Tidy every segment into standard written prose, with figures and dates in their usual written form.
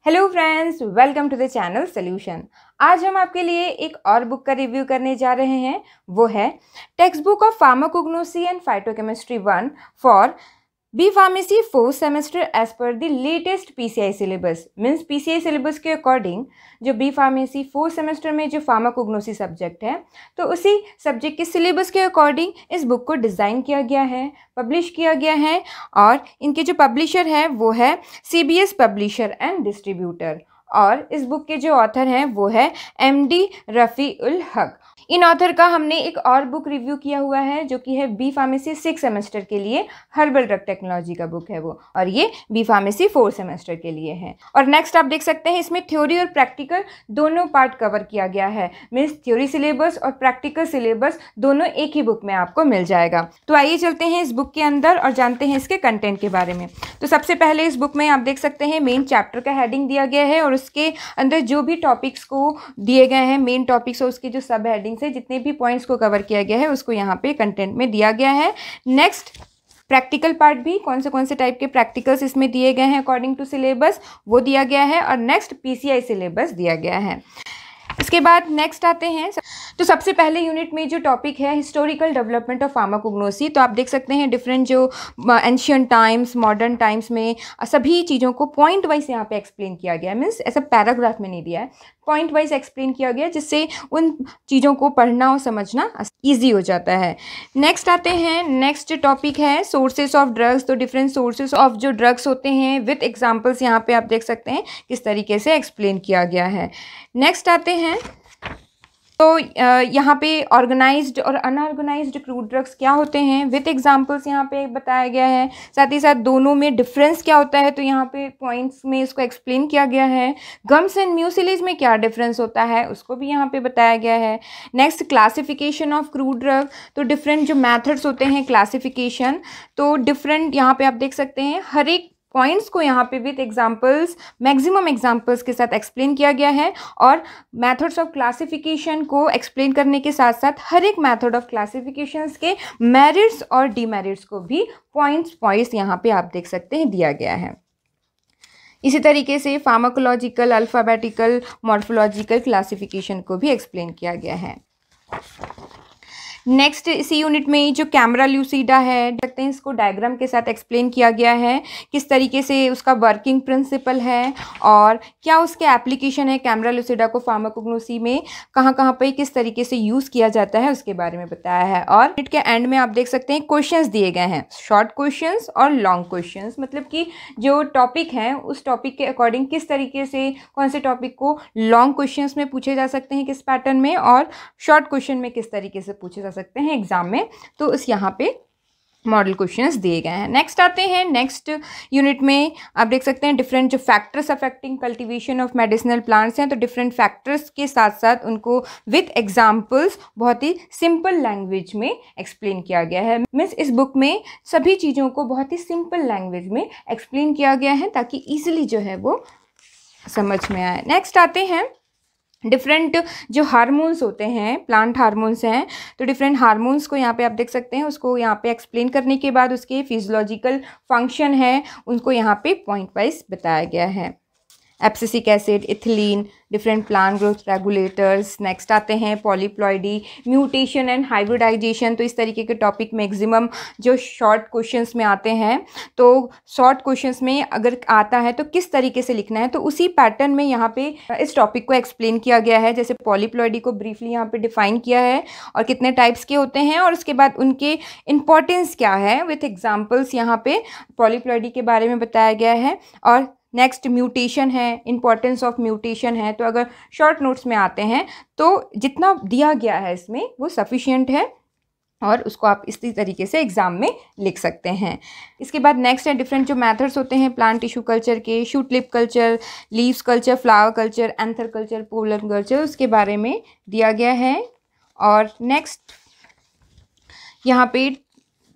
Hello friends, welcome to the channel solution. आज हम आपके लिए एक और बुक का रिव्यू करने जा रहे हैं। वो है text book of pharmacognosy and phytochemistry 1 for B pharmacy 4th semester as per the latest PCI syllabus. Means PCI syllabus के अकॉर्डिंग जो बी फार्मेसी 4th सेमेस्टर में जो फार्माकोग्नोसी सब्जेक्ट है, तो उसी सब्जेक्ट के सिलेबस के अकॉर्डिंग इस बुक को डिज़ाइन किया गया है, पब्लिश किया गया है। और इनके जो पब्लिशर है वो है सीबीएस पब्लिशर एंड डिस्ट्रीब्यूटर। और इस बुक के जो ऑथर हैं वो है एमडी रफ़ी उल हक। इन ऑथर का हमने एक और बुक रिव्यू किया हुआ है जो कि है बी फार्मेसी 6 सेमेस्टर के लिए हर्बल ड्रग टेक्नोलॉजी का बुक है वो, और ये बी फार्मेसी 4 सेमेस्टर के लिए है। और नेक्स्ट आप देख सकते हैं इसमें थ्योरी और प्रैक्टिकल दोनों पार्ट कवर किया गया है। मीन्स थ्योरी सिलेबस और प्रैक्टिकल सिलेबस दोनों एक ही बुक में आपको मिल जाएगा। तो आइए चलते हैं इस बुक के अंदर और जानते हैं इसके कंटेंट के बारे में। तो सबसे पहले इस बुक में आप देख सकते हैं मेन चैप्टर का हेडिंग दिया गया है और उसके अंदर जो भी टॉपिक्स को दिए गए हैं, मेन टॉपिक्स और उसके जो सब हेडिंग से जितने भी पॉइंट्स को कवर किया गया है उसको यहाँ पे कंटेंट में दिया गया है। नेक्स्ट प्रैक्टिकल पार्ट भी कौन से टाइप के प्रैक्टिकल्स इसमें दिए गए हैं अकॉर्डिंग टू सिलेबस वो दिया गया है। और नेक्स्ट पीसीआई सिलेबस दिया गया है। इसके बाद नेक्स्ट आते हैं, तो सबसे पहले यूनिट में जो टॉपिक है हिस्टोरिकल डेवलपमेंट ऑफ फार्माकोग्नोसी। तो आप देख सकते हैं डिफरेंट जो एंशियंट टाइम्स, मॉडर्न टाइम्स में सभी चीज़ों को पॉइंट वाइज यहाँ पे एक्सप्लेन किया गया। मीन्स ऐसा पैराग्राफ में नहीं दिया है, पॉइंट वाइज एक्सप्लेन किया गया जिससे उन चीज़ों को पढ़ना और समझना ईजी हो जाता है। नेक्स्ट आते हैं, नेक्स्ट टॉपिक है सोर्सेस ऑफ ड्रग्स। तो डिफरेंट सोर्सेस ऑफ जो ड्रग्स होते हैं विथ एग्जांपल्स यहाँ पे आप देख सकते हैं किस तरीके से एक्सप्लेन किया गया है। नेक्स्ट आते हैं, तो यहाँ पे ऑर्गेनाइज्ड और अनऑर्गेनाइज्ड क्रूड ड्रग्स क्या होते हैं विथ एग्जांपल्स यहाँ पे बताया गया है। साथ ही साथ दोनों में डिफरेंस क्या होता है तो यहाँ पे पॉइंट्स में इसको एक्सप्लेन किया गया है। गम्स एंड म्यूसिलीज में क्या डिफरेंस होता है उसको भी यहाँ पे बताया गया है। Next classification of crude drug. तो डिफरेंट जो मैथड्स होते हैं क्लासिफिकेशन, तो डिफरेंट यहाँ पे आप देख सकते हैं हर एक पॉइंट्स को यहाँ पे विथ एग्जांपल्स, मैक्सिमम एग्जांपल्स के साथ एक्सप्लेन किया गया है। और मेथड्स ऑफ क्लासिफिकेशन को एक्सप्लेन करने के साथ साथ हर एक मेथड ऑफ क्लासिफिकेशंस के मेरिट्स और डीमेरिट्स को भी पॉइंट्स यहाँ पे आप देख सकते हैं दिया गया है। इसी तरीके से फार्माकोलॉजिकल, अल्फ़ाबेटिकल, मॉर्फोलॉजिकल क्लासिफिकेशन को भी एक्सप्लेन किया गया है। नेक्स्ट इसी यूनिट में जो कैमरा ल्यूसिडा है, देखते हैं इसको डायग्राम के साथ एक्सप्लेन किया गया है किस तरीके से उसका वर्किंग प्रिंसिपल है और क्या उसके एप्लीकेशन है। कैमरा ल्यूसिडा को फार्माकोग्नोसी में कहाँ पे किस तरीके से यूज़ किया जाता है उसके बारे में बताया है। और यूनिट के एंड में आप देख सकते हैं क्वेश्चंस दिए गए हैं, शॉर्ट क्वेश्चंस और लॉन्ग क्वेश्चंस। मतलब कि जो टॉपिक है उस टॉपिक के अकॉर्डिंग किस तरीके से कौन से टॉपिक को लॉन्ग क्वेश्चंस में पूछे जा सकते हैं किस पैटर्न में, और शॉर्ट क्वेश्चन में किस तरीके से पूछे जा सकते हैं एग्जाम में। तो इस यहाँ पे मॉडल क्वेश्चंस दिए गए हैं। नेक्स्ट आते हैं, नेक्स्ट यूनिट में आप देख सकते हैं डिफरेंट जो factors affecting cultivation of medicinal plants हैं। तो डिफरेंट फैक्टर्स के साथ साथ उनको विथ एग्जांपल्स बहुत ही सिंपल लैंग्वेज में एक्सप्लेन किया गया है। मीन्स इस बुक में सभी चीज़ों को बहुत ही सिंपल लैंग्वेज में एक्सप्लेन किया गया है ताकि ईजिली जो है वो समझ में आए। नेक्स्ट आते हैं डिफरेंट जो हार्मोन्स होते हैं, प्लांट हार्मोन्स हैं। तो डिफरेंट हार्मोन्स को यहाँ पे आप देख सकते हैं, उसको यहाँ पे एक्सप्लेन करने के बाद उसके फिजियोलॉजिकल फंक्शन है उनको यहाँ पे पॉइंट वाइज बताया गया है। Abscisic acid, ethylene, different plant growth regulators. Next आते हैं पॉलीप्लॉइडी, म्यूटेशन एंड हाइब्रिडाइजेशन। तो इस तरीके के टॉपिक मैक्सिमम जो शॉर्ट क्वेश्चंस में आते हैं, तो शॉर्ट क्वेश्चंस में अगर आता है तो किस तरीके से लिखना है, तो उसी पैटर्न में यहाँ पे इस टॉपिक को एक्सप्लेन किया गया है। जैसे पॉलीप्लॉइडी को ब्रीफली यहाँ पे डिफाइन किया है और कितने टाइप्स के होते हैं और उसके बाद उनके इंपॉर्टेंस क्या है विथ एग्जाम्पल्स यहाँ पे पॉलीप्लॉइडी के बारे में बताया गया है। और नेक्स्ट म्यूटेशन है, इंपॉर्टेंस ऑफ म्यूटेशन है। तो अगर शॉर्ट नोट्स में आते हैं तो जितना दिया गया है इसमें वो सफिशिएंट है और उसको आप इसी तरीके से एग्जाम में लिख सकते हैं। इसके बाद नेक्स्ट है डिफरेंट जो मेथड्स होते हैं प्लांट टिश्यू कल्चर के, shoot lip culture, leaves culture, flower culture, anther culture, pollen culture, उसके बारे में दिया गया है। और नेक्स्ट यहाँ पे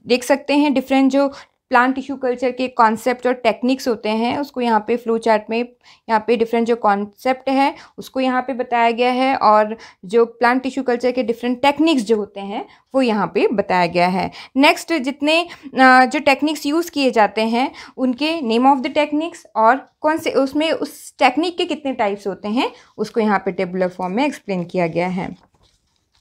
देख सकते हैं डिफरेंट जो प्लांट टिश्यू कल्चर के कॉन्सेप्ट और टेक्निक्स होते हैं उसको यहाँ पे फ्लो चार्ट में यहाँ पे डिफरेंट जो कॉन्सेप्ट है उसको यहाँ पे बताया गया है, और जो प्लांट टिश्यू कल्चर के डिफरेंट टेक्निक्स जो होते हैं वो यहाँ पे बताया गया है। नेक्स्ट, जितने जो टेक्निक्स यूज़ किए जाते हैं उनके नेम ऑफ द टेक्निक्स और कौन से उसमें उस टेक्निक के कितने टाइप्स होते हैं उसको यहाँ पे टेबुलर फॉर्म में एक्सप्लेन किया गया है।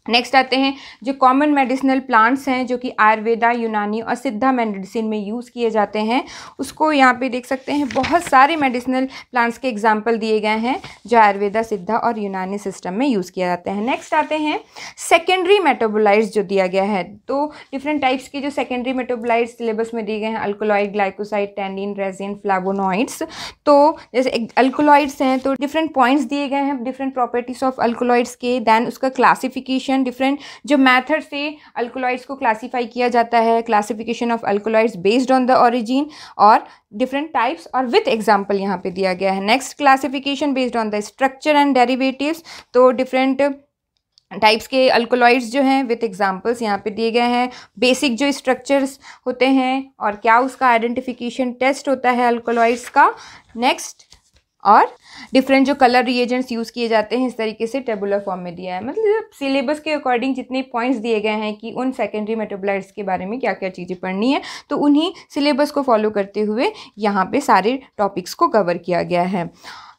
नेक्स्ट आते हैं जो कॉमन मेडिसिनल प्लांट्स हैं जो कि आयुर्वेदा, यूनानी और सिद्धा मेडिसिन में यूज़ किए जाते हैं, उसको यहाँ पे देख सकते हैं। बहुत सारे मेडिसिनल प्लांट्स के एग्जांपल दिए गए हैं जो आयुर्वेदा, सिद्धा और यूनानी सिस्टम में यूज़ किए जाते हैं। नेक्स्ट आते हैं सेकेंडरी मेटाबोलाइट्स जो दिया गया है। तो डिफरेंट टाइप्स के जो सेकेंडरी मेटाबोलाइट्स सिलेबस में दिए गए हैं, अल्कोलॉइड, ग्लाइकोसाइड, टैनिन, रेजिन, फ्लावोनॉइड्स। तो जैसे अल्कोलॉइड्स हैं तो डिफरेंट पॉइंट्स दिए गए हैं डिफरेंट प्रॉपर्टीज ऑफ अल्कोलॉइड्स के, देन उसका क्लासिफिकेशन, डिफरेंट जो मेथड से अल्कोलॉइड्स को क्लासिफाई किया जाता है, classification of alkaloids based on the origin और डिफरेंट टाइप्स और विथ एग्जांपल यहाँ पे दिया गया है। Next, classification based on the structure and derivatives. तो डिफरेंट टाइप्स के अल्कोलॉइड्स जो हैं विथ एग्जांपल्स यहाँ पे दिए गए हैं। बेसिक जो स्ट्रक्चर्स होते हैं और क्या उसका आइडेंटिफिकेशन टेस्ट होता है अल्कोलॉइड्स का। नेक्स्ट, और डिफरेंट जो कलर रिएजेंट्स यूज़ किए जाते हैं, इस तरीके से टेबुलर फॉर्म में दिया है। मतलब सिलेबस के अकॉर्डिंग जितने पॉइंट्स दिए गए हैं कि उन सेकेंडरी मेटाबोलाइट्स के बारे में क्या क्या चीज़ें पढ़नी है, तो उन्हीं सिलेबस को फॉलो करते हुए यहाँ पे सारे टॉपिक्स को कवर किया गया है।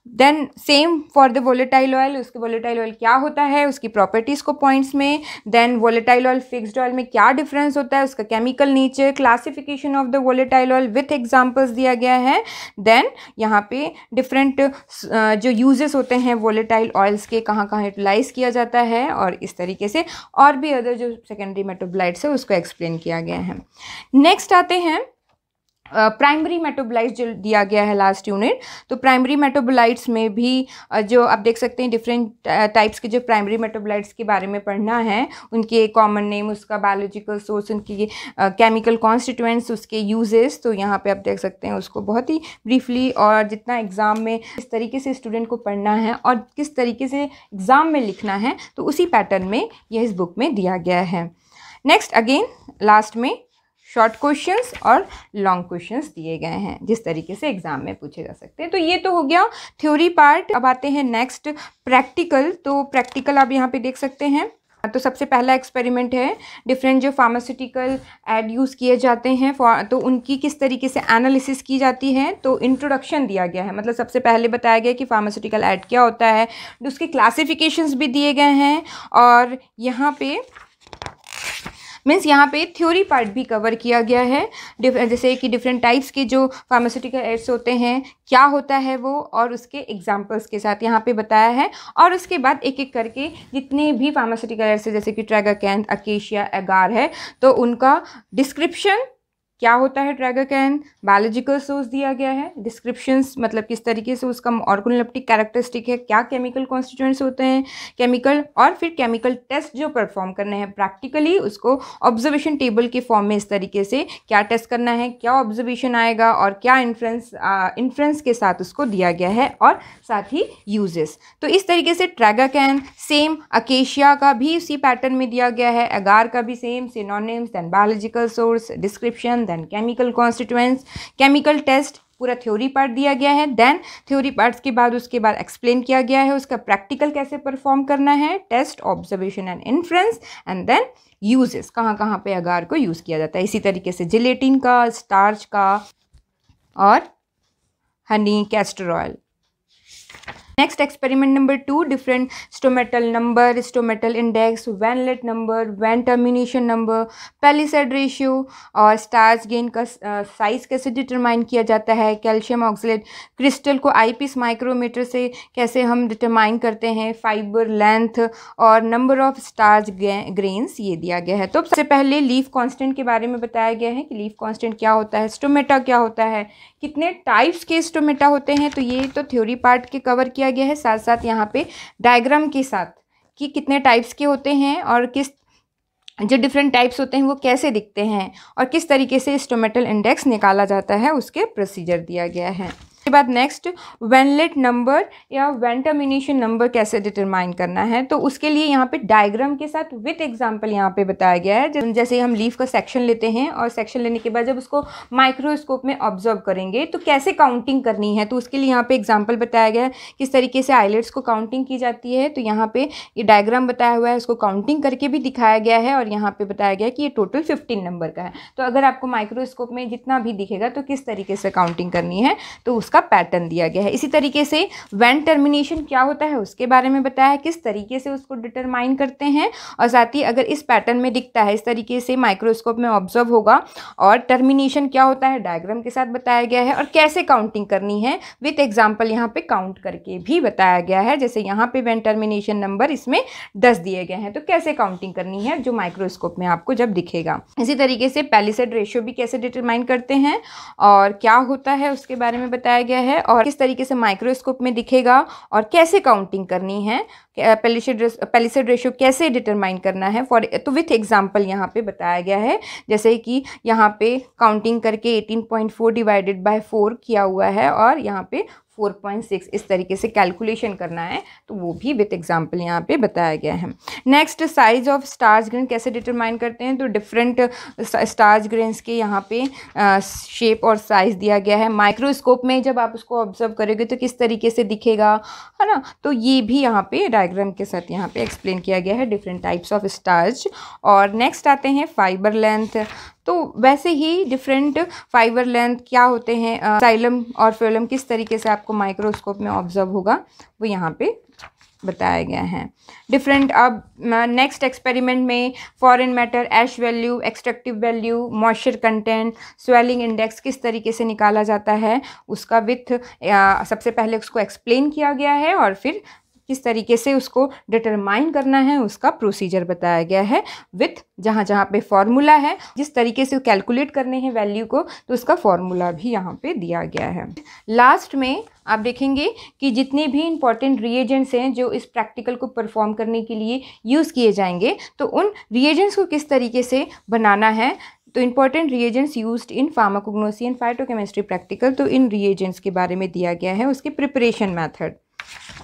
Then same for the volatile oil, उसके वोलेटाइल ऑयल क्या होता है, उसकी प्रॉपर्टीज़ को पॉइंट्स में, then volatile oil fixed oil में क्या डिफरेंस होता है, उसका chemical nature, classification of the volatile oil with examples दिया गया है। देन यहाँ पे डिफरेंट जो यूजेस होते हैं वोलेटाइल ऑयल्स के, कहाँ कहाँ यूटिलाइज किया जाता है, और इस तरीके से और भी अदर जो सेकेंडरी मेटाबोलाइट्स है उसको एक्सप्लेन किया गया है। नेक्स्ट आते हैं प्राइमरी मेटाबोलाइट्स जो दिया गया है लास्ट यूनिट। तो प्राइमरी मेटाबोलाइट्स में भी जो आप देख सकते हैं डिफरेंट टाइप्स के जो प्राइमरी मेटाबोलाइट्स के बारे में पढ़ना है, उनके कॉमन नेम, उसका बायोलॉजिकल सोर्स, उनकी केमिकल कॉन्स्टिट्यूएंट्स, उसके यूजेस। तो यहाँ पे आप देख सकते हैं उसको बहुत ही ब्रीफली, और जितना एग्ज़ाम में किस तरीके से स्टूडेंट को पढ़ना है और किस तरीके से एग्ज़ाम में लिखना है, तो उसी पैटर्न में यह इस बुक में दिया गया है। नेक्स्ट, अगेन लास्ट में शॉर्ट क्वेश्चंस और लॉन्ग क्वेश्चंस दिए गए हैं जिस तरीके से एग्जाम में पूछे जा सकते हैं। तो ये तो हो गया थ्योरी पार्ट। अब आते हैं नेक्स्ट प्रैक्टिकल। तो प्रैक्टिकल आप यहाँ पे देख सकते हैं। तो सबसे पहला एक्सपेरिमेंट है डिफरेंट जो फार्मास्यूटिकल ऐड यूज़ किए जाते हैं तो उनकी किस तरीके से एनालिसिस की जाती है। तो इंट्रोडक्शन दिया गया है, मतलब सबसे पहले बताया गया कि फार्मास्यूटिकल ऐड क्या होता है, उसके क्लासिफिकेशंस भी दिए गए हैं, और यहाँ पे मीन्स यहाँ पे थ्योरी पार्ट भी कवर किया गया है, जैसे कि डिफरेंट टाइप्स के जो फार्मास्यूटिकल एड्स होते हैं क्या होता है वो, और उसके एग्जांपल्स के साथ यहाँ पे बताया है। और उसके बाद एक एक करके जितने भी फार्मास्यूटिकल एड्स है जैसे कि ट्रैगाकैन, अकेशिया, एगार है, तो उनका डिस्क्रिप्शन क्या होता है, ट्रैगाकैन, बायोलॉजिकल सोर्स दिया गया है, डिस्क्रिप्शंस मतलब किस तरीके से उसका ऑर्गोनोलेप्टिक कैरेक्टरिस्टिक है, क्या केमिकल कॉन्स्टिट्यूएंट्स होते हैं, केमिकल, और फिर केमिकल टेस्ट जो परफॉर्म करने हैं प्रैक्टिकली, उसको ऑब्जर्वेशन टेबल के फॉर्म में इस तरीके से क्या टेस्ट करना है, क्या ऑब्जर्वेशन आएगा और क्या इन्फ्रेंस के साथ उसको दिया गया है, और साथ ही यूजेस। तो इस तरीके से ट्रैगाकैन सेम, अकेशिया का भी इसी पैटर्न में दिया गया है, एगार का भी same, synonyms, then biological source, description, then chemical constituents, chemical test, पूरा थ्योरी पार्ट दिया गया है। देन थ्योरी पार्ट्स के बाद उसके बाद एक्सप्लेन किया गया है उसका प्रैक्टिकल कैसे परफॉर्म करना है, test, observation and inference, and then uses, कहाँ कहाँ पे अगार को यूज़ किया जाता है। इसी तरीके से जिलेटिन का, स्टार्च का, और honey, castor oil. Next experiment number 2, different stomatal number, stomatal index, veinlet number, vein termination number, palisade ratio, और स्टार्च गेन का साइज कैसे डिटरमाइन किया जाता है, कैल्शियम ऑक्सलेट क्रिस्टल को आईपीस माइक्रोमीटर से कैसे हम डिटरमाइन करते हैं, फाइबर लेंथ, और नंबर ऑफ स्टार्च ग्रेन्स ये दिया गया है। तो सबसे पहले लीफ कांस्टेंट के बारे में बताया गया है कि लीफ कांस्टेंट क्या होता है, स्टोमेटा क्या होता है, कितने टाइप्स के स्टोमेटा होते हैं। तो ये तो थ्योरी पार्ट के कवर किया गया है, साथ साथ यहाँ पे डायग्राम के साथ कि कितने टाइप्स के होते हैं और किस जो डिफरेंट टाइप्स होते हैं वो कैसे दिखते हैं और किस तरीके से स्टोमेटल इंडेक्स निकाला जाता है उसके प्रोसीजर दिया गया है। उसके बाद नेक्स्ट वेनलेट नंबर या वेन टर्मिनेशन नंबर कैसे डिटरमाइन करना है, तो उसके लिए यहाँ पे डायग्राम के साथ विथ एग्जांपल यहाँ पे बताया गया है। जैसे हम लीफ का सेक्शन लेते हैं और सेक्शन लेने के बाद जब उसको माइक्रोस्कोप में ऑब्जर्व करेंगे तो कैसे काउंटिंग करनी है, तो उसके लिए यहाँ पे एग्जाम्पल बताया गया है किस तरीके से आइलेट्स को काउंटिंग की जाती है। तो यहाँ पे ये डायग्राम बताया हुआ है, उसको काउंटिंग करके भी दिखाया गया है और यहाँ पे बताया गया है कि ये टोटल 15 नंबर का है। तो अगर आपको माइक्रोस्कोप में जितना भी दिखेगा तो किस तरीके से काउंटिंग करनी है, तो उसका पैटर्न दिया गया है। इसी तरीके से वेन टर्मिनेशन क्या होता है उसके बारे में बताया है, किस तरीके से उसको डिटरमाइन करते हैं, और साथ ही अगर इस पैटर्न में दिखता है इस तरीके से माइक्रोस्कोप में ऑब्जर्व होगा। और टर्मिनेशन क्या होता है डायग्राम के साथ बताया गया है, और कैसे काउंटिंग करनी है विथ एग्जाम्पल यहाँ पे काउंट करके भी बताया गया है। जैसे यहाँ पे वेन टर्मिनेशन नंबर इसमें 10 दिए गए हैं, तो कैसे काउंटिंग करनी है जो माइक्रोस्कोप में आपको जब दिखेगा। इसी तरीके से पैलिसेड रेशियो भी कैसे डिटरमाइन करते हैं और क्या होता है उसके बारे में बताया गया है, और किस तरीके से माइक्रोस्कोप में दिखेगा और कैसे काउंटिंग करनी है, पैलिसेड रेशियो कैसे डिटरमाइन करना है तो विथ एग्जांपल यहाँ पे बताया गया है। जैसे कि यहाँ पे काउंटिंग करके 18.4 डिवाइडेड बाय 4 किया हुआ है और यहाँ पे 4.6 इस तरीके से कैलकुलेशन करना है, तो वो भी विथ एग्जांपल यहाँ पे बताया गया है। Next size of starch grain कैसे डिटरमाइन करते हैं, तो डिफरेंट स्टार्च ग्रेन्स के यहाँ पे शेप और साइज दिया गया है। माइक्रोस्कोप में जब आप उसको ऑब्जर्व करोगे तो किस तरीके से दिखेगा, है ना, तो ये भी यहाँ पे डायग्राम के साथ यहाँ पे एक्सप्लेन किया गया है डिफरेंट टाइप्स ऑफ स्टार्च। और नेक्स्ट आते हैं फाइबर लेंथ। तो वैसे ही डिफरेंट फाइबर लेंथ क्या होते हैं, साइलम और फ्लोएम किस तरीके से आपको माइक्रोस्कोप में ऑब्जर्व होगा वो यहाँ पे बताया गया है। डिफरेंट अब नेक्स्ट एक्सपेरिमेंट में foreign matter, ash value, extractive value, moisture content, swelling index किस तरीके से निकाला जाता है उसका विथ सबसे पहले उसको एक्सप्लेन किया गया है और फिर किस तरीके से उसको डिटरमाइन करना है उसका प्रोसीजर बताया गया है विथ जहाँ जहाँ पे फॉर्मूला है, जिस तरीके से कैलकुलेट करने हैं वैल्यू को, तो उसका फॉर्मूला भी यहाँ पे दिया गया है। लास्ट में आप देखेंगे कि जितने भी इंपॉर्टेंट रिएजेंट्स हैं जो इस प्रैक्टिकल को परफॉर्म करने के लिए यूज़ किए जाएंगे, तो उन रिएजेंट्स को किस तरीके से बनाना है। तो important reagents used in pharmacognosy and phytochemistry practical, तो इन रिएजेंट्स के बारे में दिया गया है, उसके preparation method.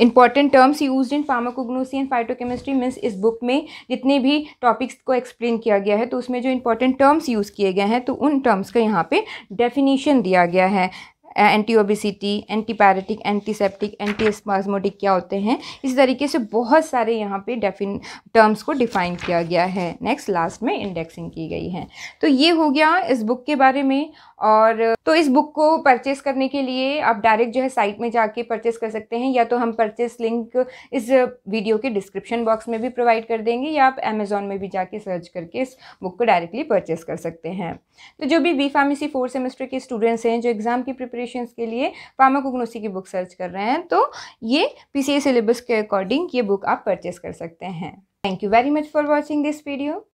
Important terms used in pharmacognosy and phytochemistry means इस बुक में जितने भी टॉपिक्स को एक्सप्लेन किया गया है तो उसमें जो इंपॉर्टेंट टर्म्स यूज़ किए गए हैं तो उन टर्म्स का यहाँ पे डेफिनेशन दिया गया है। एंटी ओबेसिटी, एंटीपैरेटिक, एंटीसेप्टिक, एंटीस्पाज्मोटिक क्या होते हैं, इस तरीके से बहुत सारे यहाँ पे टर्म्स को डिफाइन किया गया है। नेक्स्ट लास्ट में इंडेक्सिंग की गई है। तो ये हो गया इस बुक के बारे में। और तो इस बुक को परचेस करने के लिए आप डायरेक्ट जो है साइट में जाके परचेस कर सकते हैं, या तो हम परचेस लिंक इस वीडियो के डिस्क्रिप्शन बॉक्स में भी प्रोवाइड कर देंगे, या आप अमेजोन में भी जाके सर्च करके इस बुक को डायरेक्टली परचेस कर सकते हैं। तो जो भी बी फार्मेसी 4th सेमेस्टर के स्टूडेंट्स हैं जो एग्जाम की प्रिपरेशन के लिए फार्माकोग्नोसी की बुक सर्च कर रहे हैं, तो ये PCA सिलेबस के अकॉर्डिंग ये बुक आप परचेस कर सकते हैं। Thank you very much for watching this video.